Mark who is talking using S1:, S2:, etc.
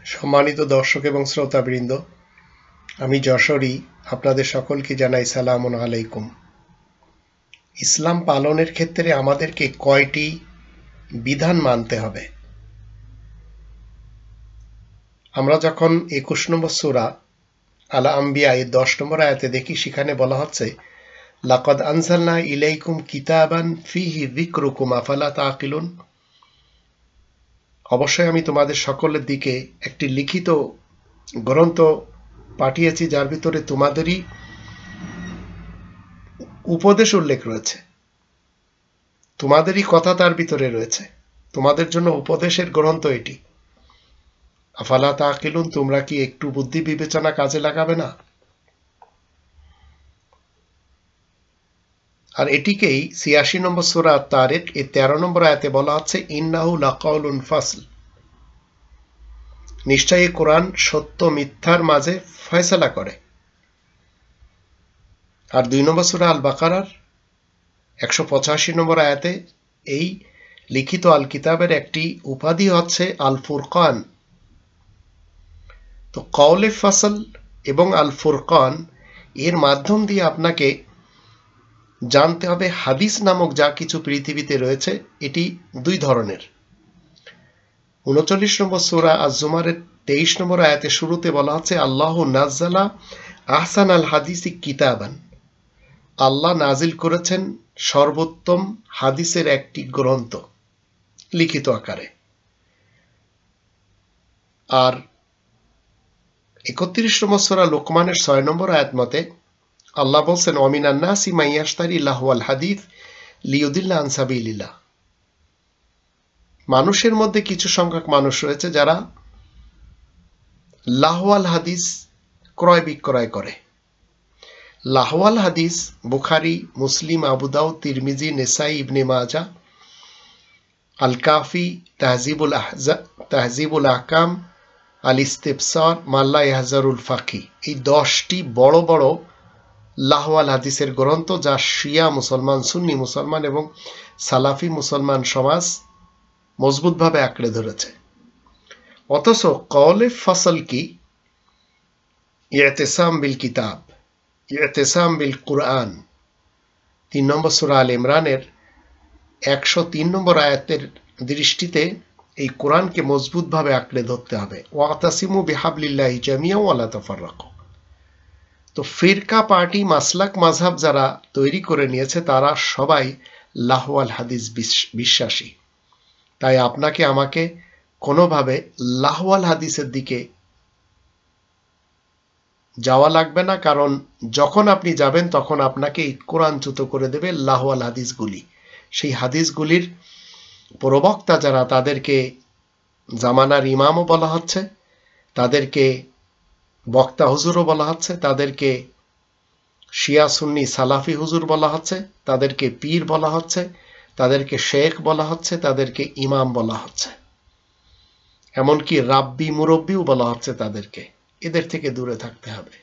S1: সম্মানিত দর্শক এবং শ্রোতাবৃন্দ, আমি যশোরী আপনাদের সকলকে জানাই সালামুন আলাইকুম। ইসলাম পালনের ক্ষেত্রে আমাদেরকে কয়টি বিধান মানতে হবে? আমরা যখন ২১ নম্বর সূরা আল আম্বিয়া এর ১০ নম্বর আয়াতে দেখি, সেখানে বলা হচ্ছে, লাকাদ আনজালনা ইলাইকুম কিতাবান ফিহি যিকরুকুম আফালা তাকিলুন। অবশ্যই আমি তোমাদের সকলের দিকে একটি লিখিত গ্রন্থ পাঠিয়েছি, যার ভিতরে তোমাদেরই উপদেশ উল্লেখ রয়েছে, তোমাদেরই কথা তার ভিতরে রয়েছে, তোমাদের জন্য উপদেশের গ্রন্থ এটি। আফালা তাকিলুন, তোমরা কি একটু বুদ্ধি বিবেচনা কাজে লাগাবে না? আর এটিকেই ৮৬ নম্বর সূরা তারিক এর ১৩ নম্বর আয়াতে বলা হচ্ছে, ইন্নাহু লাকাউলুন ফাসল, নিশ্চয়ই কোরআন সত্য মিথ্যার মাঝে ফয়সালা করে। আর ২ নম্বর সূরা আল বাকারার ১৮৫ নম্বর আয়াতে এই লিখিত আল কিতাবের একটি উপাধি হচ্ছে আল ফুরকান। তো কওলে ফাসল এবং আল ফুরকান এর মাধ্যম দিয়ে আপনাকে জানতে হবে হাদিস নামক যা কিছু পৃথিবীতে রয়েছে এটি দুই ধরনের। ৩৯ নম্বর সূরা আজ-জুমারের ২৩ নম্বর আয়াতে শুরুতে বলা হচ্ছে, আল্লাহু নাজ্জালা আহসান আল হাদিসি কিতাবান, আল্লাহ নাজিল করেছেন সর্বোত্তম হাদিসের একটি গ্রন্থ লিখিত আকারে। আর ৩১ নম্বর সূরা লোকমানের ৬ নম্বর আয়াত মতে আল্লাহ বলছেন, ওয়ামিনান নাসি মান ইয়াশতারি লাহওয়াল হাদিস লিয়ুদিল্লা আন সাবিলিল্লাহ, মানুষের মধ্যে কিছু সংখ্যক মানুষ রয়েছে যারা লাহওয়াল হাদিস ক্রয় বিক্রয় করে। লাহওয়াল হাদিস বুখারী, মুসলিম, আবু দাউদ, তিরমিজি, নেসাই, ইবনে মাজাহ, আল কাফি, তাহজিবুল আহকাম, আল ইস্তিবসার, মাল্লা ইয়াহজারুল ফাকি, এই ১০টি বড় বড় লাহওয়াল হাদিসের গ্রন্থ যা শিয়া মুসলমান, সুন্নি মুসলমান এবং সালাফি মুসলমান সমাজ মজবুতভাবে আঁকড়ে ধরেছে। অথচ কওলে ফসল কি? ইতিসাম বিল কিতাব, ইতিসাম বিল কুরআন। ৩ নম্বর সূরা আল ইমরানের ১০৩ নম্বর আয়াতের দৃষ্টিতে এই কোরআনকে মজবুতভাবে আঁকড়ে ধরতে হবে। ওয়াতাসিমু বিহাবলিল্লাহি জামিআন ওয়া লা তাফাররাকু। তো ফিরকা, পার্টি, মাসলাক, মাযহাব যারা তৈরি করে নিয়েছে তারা সবাই লাহওয়াল হাদিস বিশ্বাসী। তাই আপনাকে আমাকে কোনোভাবে লাহওয়াল হাদিসের দিকে যাওয়া লাগবে না, কারণ যখন আপনি যাবেন তখন আপনাকে কোরআনচ্যুত করে দেবে লাহওয়াল হাদিসগুলি। সেই হাদিসগুলির প্রবক্তা যারা, তাদেরকে জামানার ইমামও বলা হচ্ছে, তাদেরকে বক্তা হুজুরও বলা হচ্ছে, তাদেরকে শিয়া সুন্নি সালাফি হুজুর বলা হচ্ছে, তাদেরকে পীর বলা হচ্ছে, তাদেরকে শেখ বলা হচ্ছে, তাদেরকে ইমাম বলা হচ্ছে, এমনকি রাব্বি মুরব্বিও বলা হচ্ছে তাদেরকে। এদের থেকে দূরে থাকতে হবে।